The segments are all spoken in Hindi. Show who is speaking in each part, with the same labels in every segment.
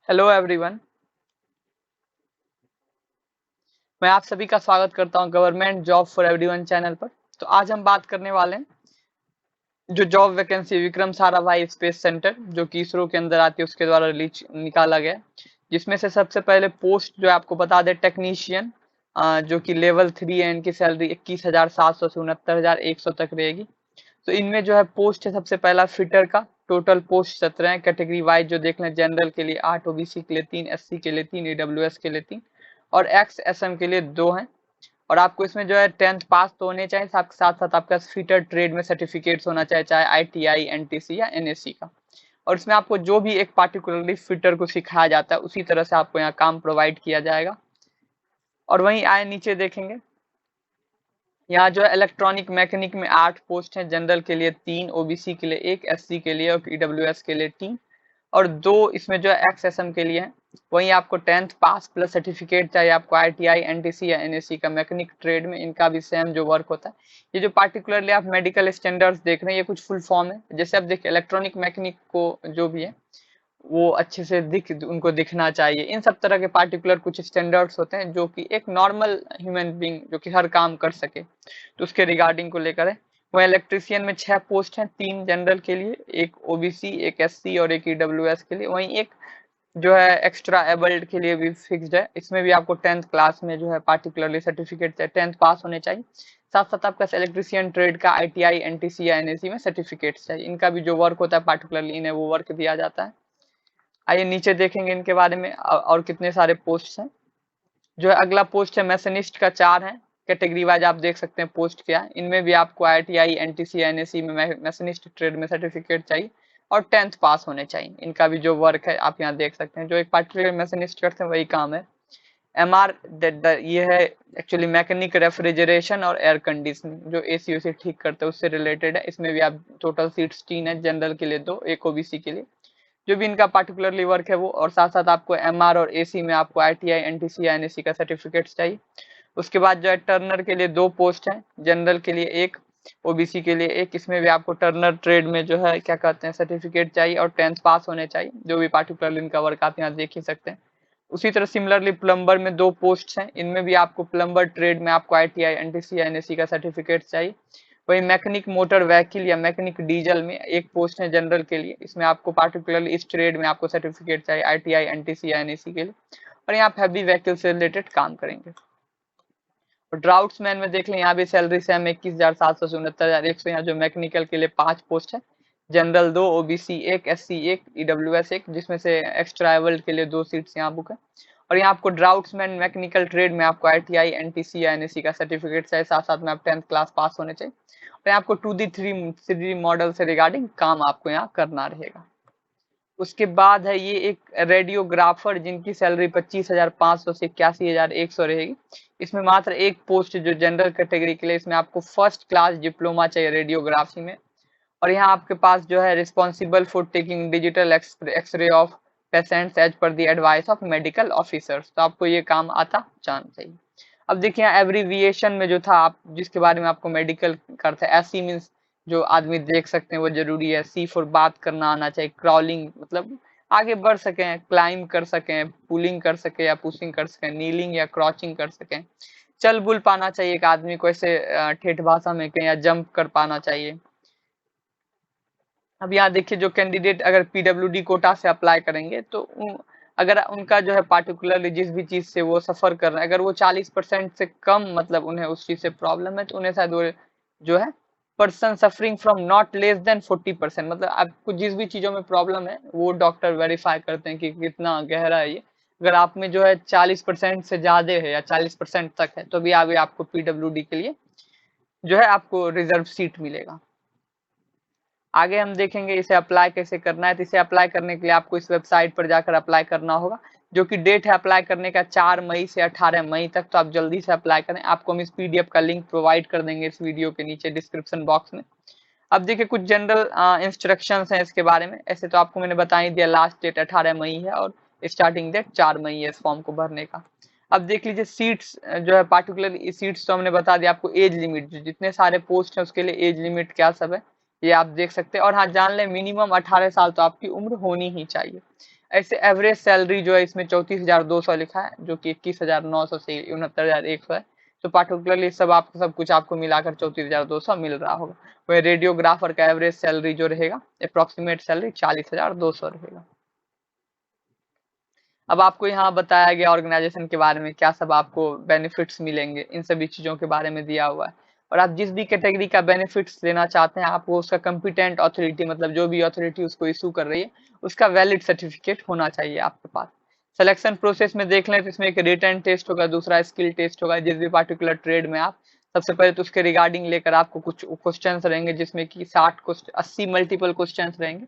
Speaker 1: Hello everyone. मैं आप सभी का स्वागत करता हूं government job for everyone channel पर। तो आज हम बात करने वाले हैं जो job vacancy Vikram Sarabhai space centre जो कि इसरो के अंदर आती है उसके द्वारा रिलीज निकाला गया है, जिसमें से सबसे पहले पोस्ट जो है आपको बता दें टेक्नीशियन, जो कि लेवल 3 है। इनकी सैलरी 21,700 से 69,100 तक रहेगी। तो इनमें जो है पोस्ट है सबसे पहला फिटर का। टोटल पोस्ट 17 है। कैटेगरी वाइज जो देख लें, जनरल के लिए 8, ओबीसी के लिए 3, एससी के लिए 3, ईडब्ल्यूएस के लिए 3 और एक्स एसएम के लिए 2 हैं। और आपको इसमें जो है 10th पास तो होने चाहिए, साथ साथ साथ आपका फिटर ट्रेड में सर्टिफिकेट्स होना चाहिए, चाहे आईटीआई, एनटीसी या एनएससी का। और इसमें आपको जो भी एक पार्टिकुलरली फिटर को सिखाया जाता है उसी तरह से आपको यहाँ काम प्रोवाइड किया जाएगा। और वहीं आए नीचे देखेंगे, यहाँ जो है इलेक्ट्रॉनिक मैकेनिक में 8 पोस्ट हैं। जनरल के लिए 3, ओबीसी के लिए 1, एससी के लिए और ईडब्ल्यूएस के लिए 3 और 2 इसमें जो है एक्सएसएम के लिए है। वहीं आपको 10th पास प्लस सर्टिफिकेट चाहिए, आपको आईटीआई, एनटीसी या एनएससी का। मैकेनिक ट्रेड में इनका भी सेम जो वर्क होता है। ये जो पार्टिकुलरली आप मेडिकल स्टैंडर्ड्स देख रहे हैं, ये कुछ फुल फॉर्म है। जैसे आप देखिए, इलेक्ट्रॉनिक मैकेनिक को जो भी है वो अच्छे से उनको दिखना चाहिए। इन सब तरह के पार्टिकुलर कुछ स्टैंडर्ड्स होते हैं जो कि एक नॉर्मल ह्यूमन बीइंग जो कि हर काम कर सके, तो उसके रिगार्डिंग को लेकर है। वह इलेक्ट्रीशियन में 6 पोस्ट हैं, 3 जनरल के लिए, 1 ओबीसी, 1 एससी और 1 ईडब्ल्यूएस के लिए। वहीं एक जो है एक्स्ट्रा एबल्ड के लिए भी फिक्स्ड है। इसमें भी आपको 10th क्लास में जो है पार्टिकुलरली सर्टिफिकेट चाहिए, 10th पास होने चाहिए। साथ साथ आपका इलेक्ट्रीशियन ट्रेड का आईटीआई, एनटीसी या एनएससी में सर्टिफिकेट चाहिए। इनका भी जो वर्क होता है पार्टिकुलरली इन्हें वो वर्क दिया जाता है। आइए नीचे देखेंगे इनके बारे में और कितने सारे पोस्ट हैं। जो है अगला पोस्ट है मैसनिस्ट का, 4 है। कैटेगरी वाइज आप देख सकते हैं पोस्ट क्या है। इनमें भी आपको आईटीआई, एनटीसी, एनएससी में मैसनिस्ट ट्रेड में सर्टिफिकेट चाहिए और 10th पास होने चाहिए। इनका भी जो वर्क है आप यहाँ देख सकते हैं, जो एक पार्टिकुलर मैसनिस्ट करते हैं वही काम है। एमआर ये है एक्चुअली मैकेनिक रेफ्रिजरेशन और एयर कंडीशनिंग, जो एसी उसी ठीक करते हैं उससे रिलेटेड है। इसमें भी आप टोटल सीट्स 3 है, जनरल के लिए 2, एक ओबीसी के लिए। जो भी इनका पार्टिकुलरली वर्क है वो। और साथ साथ आपको एमआर और एसी में आपको आईटीआई, एनटीसी या एनएससी का सर्टिफिकेट चाहिए। उसके बाद जो है टर्नर के लिए 2 पोस्ट हैं, जनरल के लिए 1, ओबीसी के लिए 1। इसमें भी आपको टर्नर ट्रेड में जो है क्या कहते हैं सर्टिफिकेट चाहिए और 10th पास होने चाहिए। जो भी पार्टिकुलरली इनका वर्क आप यहाँ देख ही सकते हैं। उसी तरह सिमिलरली प्लम्बर में 2 पोस्ट हैं। इनमें भी आपको प्लम्बर ट्रेड में आपको आईटीआई, एनटीसी या एनएससी का सर्टिफिकेट चाहिए। वही मैकेनिक मोटर व्हीकल या मैकेनिक डीजल में 1 पोस्ट है जनरल के लिए। इसमें आपको पार्टिकुलरली इस ट्रेड में आपको सर्टिफिकेट चाहिए, आईटीआई, एनटीसी या एनएससी के लिए। और यहाँ आप हैवी व्हीकल से रिलेटेड काम करेंगे। और ड्राउट्समैन में देख लें, यहाँ भी सैलरी सेम 21,700 से 69,100। यहाँ जो मैकेनिकल के लिए 5 पोस्ट है, जनरल 2, ओबीसी 1, एससी 1, ईडब्ल्यूएस 1, जिसमें से एक्स्ट्रा एबल्ड के लिए 2 सीट्स यहाँ बुक है। और यहाँ आपको ड्राउट्समैन मैकेनिकल ट्रेड में आपको आईटीआई, एनटीसी या एनएससी का सर्टिफिकेट चाहिए, साथ साथ में आप 10th क्लास पास होने चाहिए। और यहाँ आपको 2D 3D मॉडल से रिगार्डिंग काम आपको यहाँ करना रहेगा। उसके बाद है ये एक रेडियोग्राफर, जिनकी सैलरी 25,500 से 81,100 रहेगी। इसमें मात्र 1 पोस्ट जो जनरल कैटेगरी के लिए, इसमें आपको फर्स्ट क्लास डिप्लोमा चाहिए रेडियोग्राफी में। और यहाँ आपके पास जो है responsible for taking digital x-ray of patients as per the advice of medical officers. तो आपको ये काम आता जाना चाहिए। अब देखिए एब्रीविएशन में जो था, आप जिसके बारे में आपको मेडिकल करते हैं, एसी मीन्स जो आदमी देख सकते हैं वो जरूरी है। सी फॉर बात करना आना चाहिए, क्रॉलिंग मतलब आगे बढ़ सकें, क्लाइंब कर सकें, पुलिंग कर सके या पुशिंग कर सकें, नीलिंग या क्रॉचिंग कर सकें। चल बुल पाना चाहिए एक आदमी को, ऐसे ठेठ भाषा में कहें, या जंप कर पाना चाहिए। अब यहाँ देखिए, जो कैंडिडेट अगर पीडब्ल्यूडी कोटा से अप्लाई करेंगे तो अगर उनका जो है पार्टिकुलरली जिस भी चीज से वो सफर कर रहे हैं, अगर वो 40% से कम मतलब उन्हें उस चीज से प्रॉब्लम है, तो उन्हें शायद वो जो है person suffering from not less than 40%, मतलब आपको जिस भी चीजों में प्रॉब्लम है वो डॉक्टर वेरीफाई करते हैं कि कितना गहरा है ये। अगर आप में जो है 40% से ज्यादा है या 40% तक है, तो भी आगे आपको पीडब्ल्यूडी के लिए जो है आपको रिजर्व सीट मिलेगा। आगे हम देखेंगे इसे अप्लाई कैसे करना है। तो इसे अप्लाई करने के लिए आपको इस वेबसाइट पर जाकर अप्लाई करना होगा, जो कि डेट है अप्लाई करने का 4 मई से 18 मई तक। तो आप जल्दी से अप्लाई करें। आपको हम इस पीडीएफ का लिंक प्रोवाइड कर देंगे इस वीडियो के नीचे डिस्क्रिप्शन बॉक्स में। अब देखिए कुछ जनरल इंस्ट्रक्शंस हैं इसके बारे में। ऐसे तो आपको मैंने बता ही दिया, लास्ट डेट 18 मई है और स्टार्टिंग डेट 4 मई है इस फॉर्म को भरने का। अब देख लीजिए सीट्स जो है पार्टिकुलर सीट्स तो हमने बता दिया। आपको एज लिमिट, जितने सारे पोस्ट हैं उसके लिए एज लिमिट क्या सब है ये आप देख सकते हैं। और हाँ, जान लें मिनिमम 18 साल तो आपकी उम्र होनी ही चाहिए। ऐसे एवरेज सैलरी जो है इसमें 34,200 लिखा है, जो कि 21,900 से 69,100 है। तो पार्टिकुलरली सब कुछ आपको मिलाकर 34,200 मिल रहा होगा। वही रेडियोग्राफर का एवरेज सैलरी जो रहेगा, अप्रोक्सीमेट सैलरी 40,200 रहेगा। अब आपको यहाँ बताया गया ऑर्गेनाइजेशन के बारे में, क्या सब आपको बेनिफिट्स मिलेंगे, इन सभी चीजों के बारे में दिया हुआ है। और आप जिस भी कैटेगरी का बेनिफिट्स लेना चाहते हैं, आपको उसका कंपिटेंट अथॉरिटी, मतलब जो भी अथॉरिटी उसको इशू कर रही है, उसका वैलिड सर्टिफिकेट होना चाहिए आपके पास। सिलेक्शन प्रोसेस में देख लें तो इसमें एक रिटन टेस्ट होगा, दूसरा स्किल टेस्ट होगा। जिस भी पार्टिकुलर ट्रेड में आप, सबसे पहले तो उसके रिगार्डिंग लेकर आपको कुछ क्वेश्चंस रहेंगे, जिसमें कि 80 मल्टीपल क्वेश्चंस रहेंगे,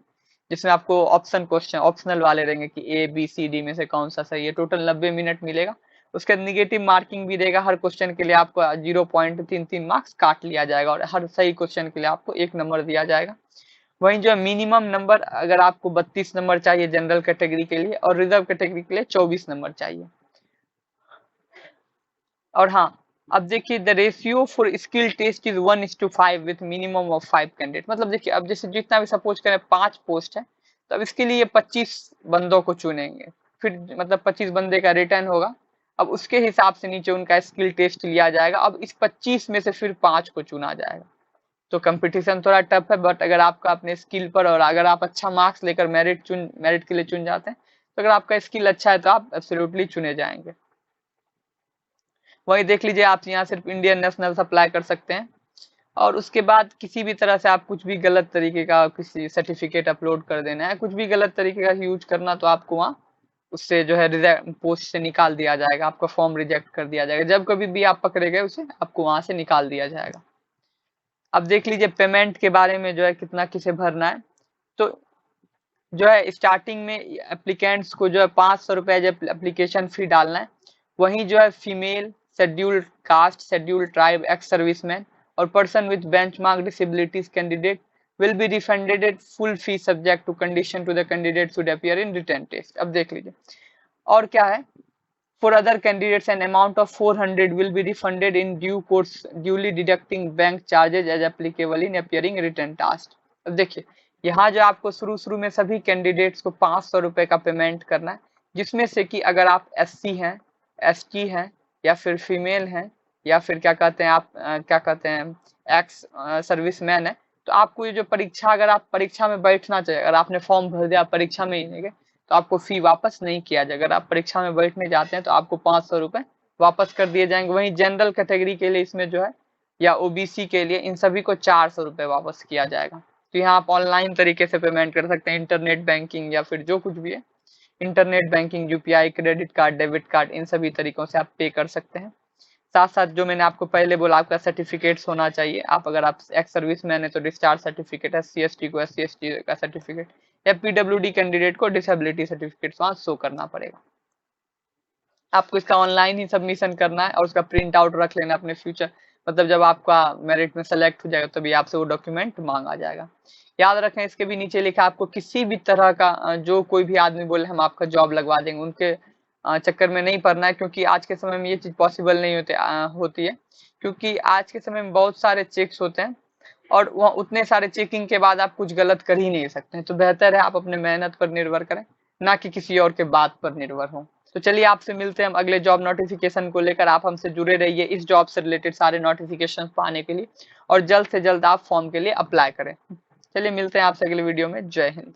Speaker 1: जिसमें आपको ऑप्शनल वाले रहेंगे कि A B C D में से कौन सा सही है। टोटल 90 मिनट मिलेगा। उसके निगेटिव मार्किंग भी रहेगा, हर क्वेश्चन के लिए आपको 0.33 मार्क्स काट लिया जाएगा और हर सही क्वेश्चन के लिए आपको 1 नंबर दिया जाएगा। वहीं जो मिनिमम नंबर, अगर आपको 32 नंबर चाहिए जनरल कैटेगरी के लिए, और रिजर्व कैटेगरी के लिए 24 नंबर चाहिए। और हाँ, अब देखिए the ratio for skill test is 1:5 with minimum of 5 candidate. मतलब देखिए, अब जैसे जितना भी सपोज करें 5 पोस्ट है, तो अब इसके लिए 25 बंदों को चुनेंगे, फिर मतलब 25 बंदे का रिटर्न होगा। अब उसके हिसाब से नीचे उनका स्किल टेस्ट लिया जाएगा। अब इस 25 में से फिर 5 को चुना जाएगा। तो कंपटीशन थोड़ा टफ है, बट अगर आपका अपने स्किल पर, और अगर आप अच्छा मार्क्स लेकर मेरिट के लिए चुन जाते हैं, तो अगर आपका स्किल अच्छा है तो आप एब्सोल्युटली चुने जाएंगे। वही देख लीजिए, आप यहाँ सिर्फ इंडियन नेशनल अप्लाई कर सकते हैं, और उसके बाद किसी भी तरह से आप कुछ भी गलत तरीके का किसी सर्टिफिकेट अपलोड कर देना है, कुछ भी गलत तरीके का यूज करना, तो आपको वहाँ उससे जो है पोस्ट से निकाल दिया जाएगा, आपका फॉर्म रिजेक्ट कर दिया जाएगा। जब कभी भी आप पकड़े गए उसे, आपको वहां से निकाल दिया जाएगा। अब देख लीजिए पेमेंट के बारे में, जो है कितना किसे भरना है। तो जो है स्टार्टिंग में एप्लीकेंट्स को जो है 500 रुपए जब एप्लीकेशन फी डालना है। वहीं जो है female, scheduled caste, scheduled tribe, ex serviceman और person with benchmark disabilities candidate will be refunded full fee subject to condition to the candidate should appear in written test। अब देख लीजिए और क्या है, for other candidates an amount of 400 will be refunded in due course, duly deducting bank charges as applicable in appearing written test। अब देखिए यहाँ जो आपको शुरू में सभी कैंडिडेट्स को 500 रुपए का पेमेंट करना है, जिसमें से कि अगर आप SC हैं, ST हैं, या फिर फीमेल हैं, या फिर क्या कहते हैं आप क्या कहते हैं एक्स सर्विसमैन है, तो आपको ये जो परीक्षा, अगर आप परीक्षा में बैठना चाहिए, अगर आपने फॉर्म भर दिया परीक्षा में ही नहीं गए, तो आपको फी वापस नहीं किया जाएगा। अगर आप परीक्षा में बैठने जाते हैं तो आपको 500 रुपए वापस कर दिए जाएंगे। वहीं जनरल कैटेगरी के लिए इसमें जो है, या OBC के लिए, इन सभी को 400 रुपए वापस किया जाएगा। तो यहाँ आप ऑनलाइन तरीके से पेमेंट कर सकते हैं, इंटरनेट बैंकिंग या फिर जो कुछ भी है, internet banking, UPI, credit card, debit card, इन सभी तरीकों से आप पे कर सकते हैं। साथ साथ जो मैंने आपको पहले बोला, आपका सर्टिफिकेट्स होना चाहिए। आप अगर आप एक्स सर्विस मैन है तो डिस्चार्ज सर्टिफिकेट, SC ST को SC ST का सर्टिफिकेट, या PWD कैंडिडेट को डिसेबिलिटी सर्टिफिकेट वहां शो करना पड़ेगा। आपको इसका ऑनलाइन ही सबमिशन करना है और उसका प्रिंट आउट रख लेना अपने फ्यूचर, मतलब जब आपका मेरिट में सेलेक्ट हो जाएगा तभी आपसे वो डॉक्यूमेंट मांगा जाएगा। याद रखें, इसके भी नीचे लिखा आपको किसी भी तरह का जो कोई भी आदमी बोले हम आपका जॉब लगवा देंगे, उनके चक्कर में नहीं पड़ना है, क्योंकि आज के समय में ये चीज पॉसिबल नहीं होती है। क्योंकि आज के समय में बहुत सारे चेक्स होते हैं, और वह उतने सारे चेकिंग के बाद आप कुछ गलत कर ही नहीं सकते हैं। तो बेहतर है आप अपने मेहनत पर निर्भर करें, ना कि किसी और के बात पर निर्भर हो। तो चलिए आपसे मिलते हैं हम अगले जॉब नोटिफिकेशन को लेकर। आप हमसे जुड़े रहिए इस जॉब से रिलेटेड सारे नोटिफिकेशन पाने के लिए, और जल्द से जल्द आप फॉर्म के लिए अप्लाई करें। चलिए मिलते हैं आपसे अगले वीडियो में। जय हिंद।